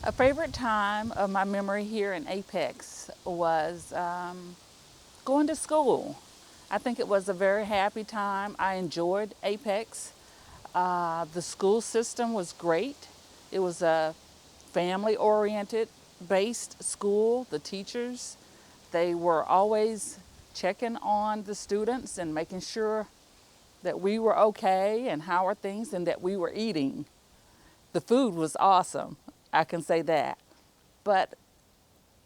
A favorite time of my memory here in Apex was going to school. I think it was a very happy time. I enjoyed Apex. The school system was great. It was a family oriented based school. The teachers, they were always checking on the students and making sure that we were okay and how are things and that we were eating. The food was awesome, I can say that. But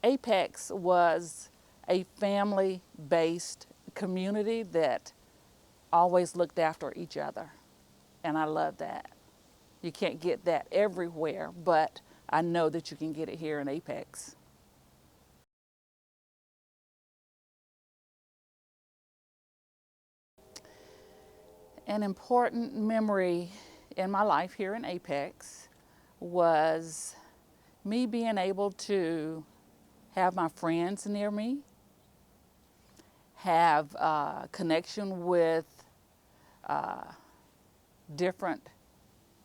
Apex was a family based community that always looked after each other. And I love that. You can't get that everywhere, but I know that you can get it here in Apex. An important memory in my life here in Apex was me being able to have my friends near me, have connection with different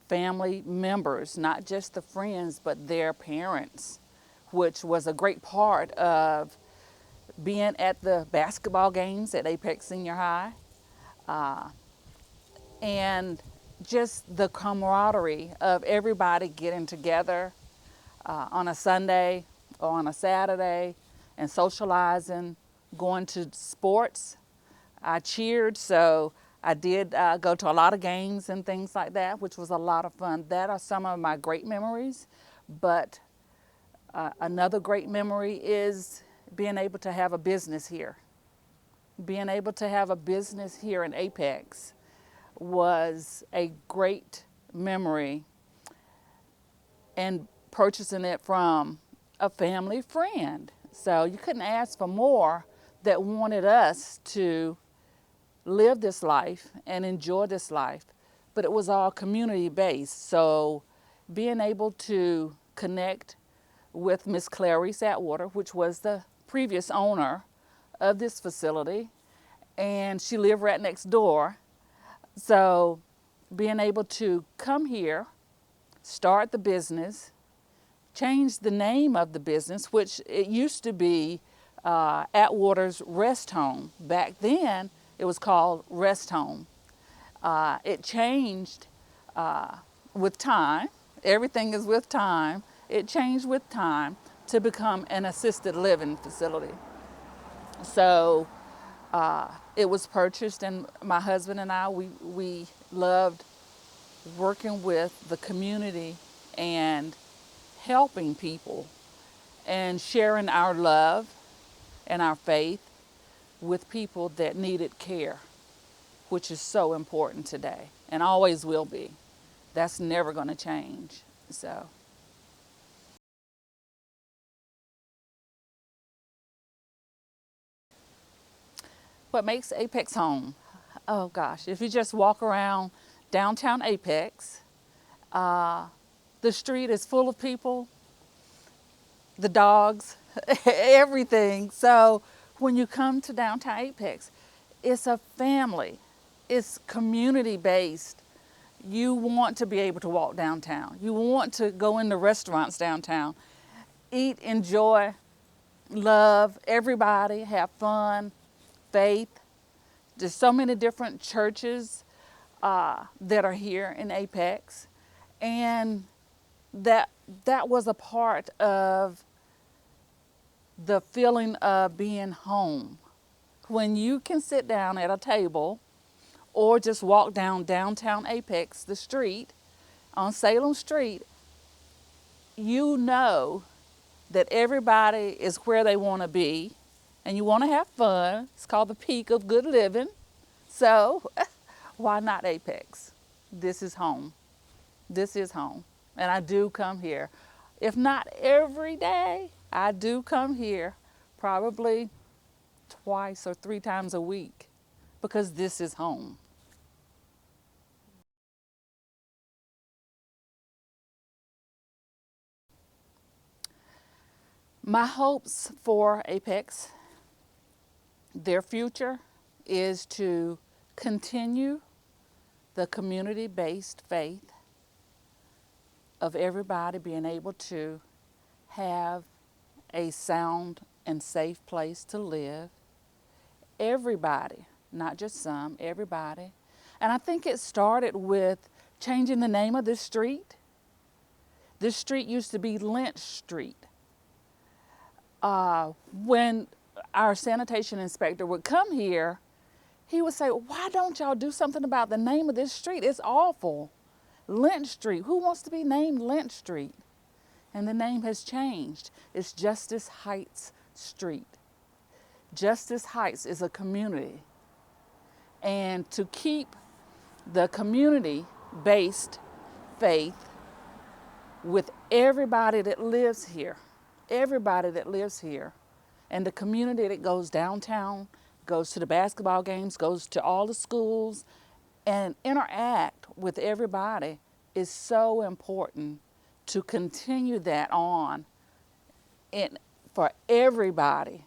family members, not just the friends, but their parents, which was a great part of being at the basketball games at Apex Senior High. And just the camaraderie of everybody getting together on a Sunday or on a Saturday and socializing, going to sports. I cheered, so I did go to a lot of games and things like that, which was a lot of fun. That are some of my great memories. But another great memory is being able to have a business here. Being able to have a business here in Apex was a great memory, and purchasing it from a family friend. So you couldn't ask for more, that wanted us to live this life and enjoy this life. But it was all community based. So being able to connect with Miss Clarice Atwater, which was the previous owner of this facility, and she lived right next door. So being able to come here, start the business, change the name of the business, which it used to be Atwater's Rest Home. Back then, it was called Rest Home. It changed with time. Everything is with time. It changed with time to become an assisted living facility. So it was purchased, and my husband and I, we loved working with the community and helping people and sharing our love and our faith with people that needed care, which is so important today and always will be. That's never going to change. So, what makes Apex home? Oh gosh, if you just walk around downtown Apex, the street is full of people, the dogs, everything. So when you come to downtown Apex, it's a family, it's community based. You want to be able to walk downtown, you want to go into restaurants downtown, eat, enjoy, love everybody, have fun, faith. There's so many different churches that are here in Apex, and that that was a part of the feeling of being home. When you can sit down at a table or just walk down downtown Apex, the street on Salem Street, you know that everybody is where they want to be and you want to have fun. It's called the peak of good living. So why not Apex? This is home. This is home. And I do come here. If not every day, I do come here probably twice or three times a week because this is home. My hopes for Apex, their future, is to continue the community based faith of everybody being able to have a sound and safe place to live. Everybody, not just some, everybody. And I think it started with changing the name of this street. This street used to be Lynch Street. When our sanitation inspector would come here, he would say, why don't y'all do something about the name of this street? It's awful. Lynch Street. Who wants to be named Lynch Street? And the name has changed. It's Justice Heights Street. Justice Heights is a community. And to keep the community-based faith with everybody that lives here, and the community that goes downtown, goes to the basketball games, goes to all the schools, and interact with everybody is so important to continue that on for everybody.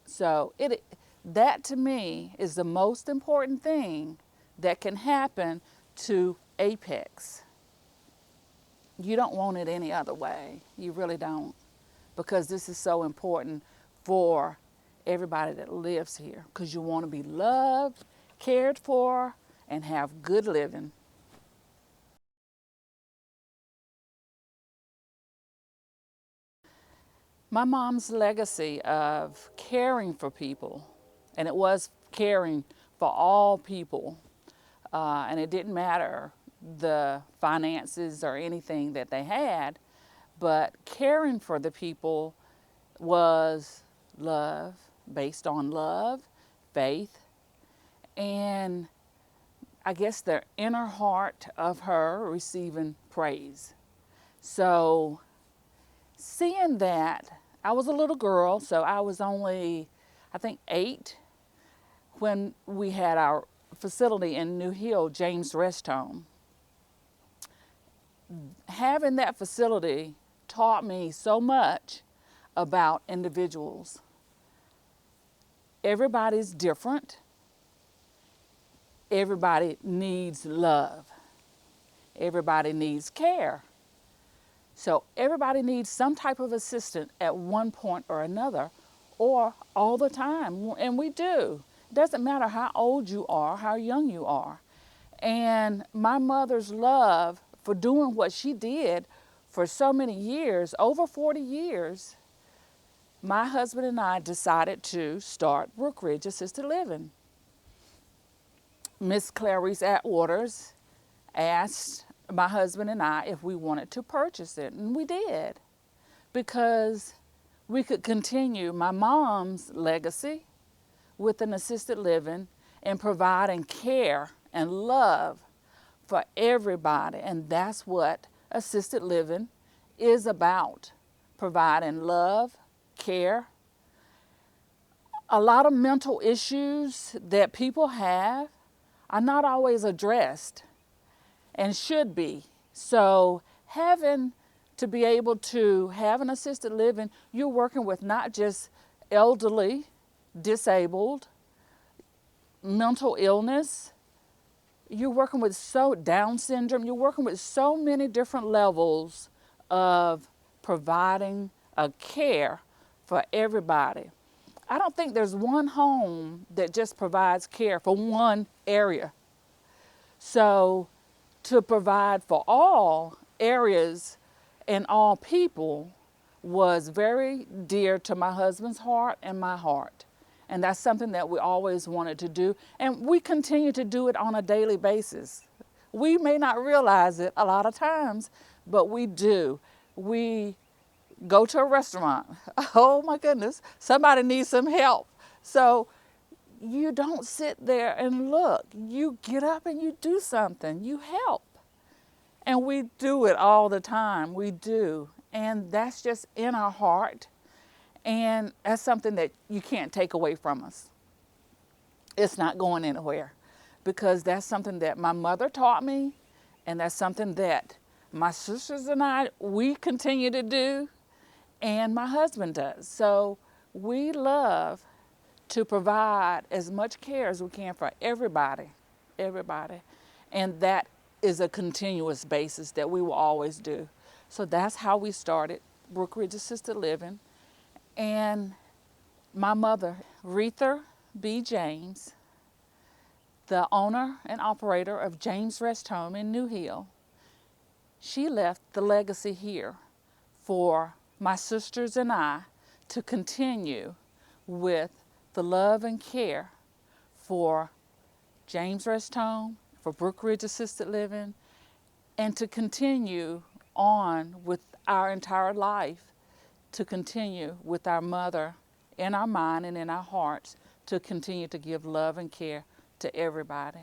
So that to me is the most important thing that can happen to Apex. You don't want it any other way. You really don't. Because this is so important for everybody that lives here. Because you want to be loved, cared for, and have good living. My mom's legacy of caring for people, and it was caring for all people, and it didn't matter the finances or anything that they had, but caring for the people was love, based on love, faith, and I guess the inner heart of her receiving praise. So seeing that, I was a little girl, so I was only, I think, 8 when we had our facility in New Hill, James Rest Home. Having that facility taught me so much about individuals. Everybody's different. Everybody needs love. Everybody needs care. So everybody needs some type of assistance at one point or another, or all the time, and we do. It doesn't matter how old you are, how young you are. And my mother's love for doing what she did for so many years, over 40 years, my husband and I decided to start Brook Ridge Assisted Living. Miss Clarice Atwaters asked my husband and I if we wanted to purchase it, and we did, because we could continue my mom's legacy with an assisted living and providing care and love for everybody. And that's what assisted living is about, providing love, care. A lot of mental issues that people have are not always addressed and should be. So having to be able to have an assisted living, you're working with not just elderly, disabled, mental illness, you're working with Down syndrome, you're working with so many different levels of providing a care for everybody. I don't think there's one home that just provides care for one area. So to provide for all areas and all people was very dear to my husband's heart and my heart. And that's something that we always wanted to do. And we continue to do it on a daily basis. We may not realize it a lot of times, but we do. We go to a restaurant. Oh my goodness, somebody needs some help. So you don't sit there and look. You get up and you do something. You help. And we do it all the time. We do. And that's just in our heart. And that's something that you can't take away from us. It's not going anywhere, because that's something that my mother taught me, and that's something that my sisters and I, we continue to do, and my husband does. So we love to provide as much care as we can for everybody. And that is a continuous basis that we will always do. So that's how we started Brook Ridge Assisted Living. And my mother, Edythe B. James, the owner and operator of James Rest Home in New Hill, she left the legacy here for my sisters and I to continue with the love and care for James Rest Home, for Brook Ridge Assisted Living, and to continue on with our entire life, to continue with our mother in our mind and in our hearts, to continue to give love and care to everybody.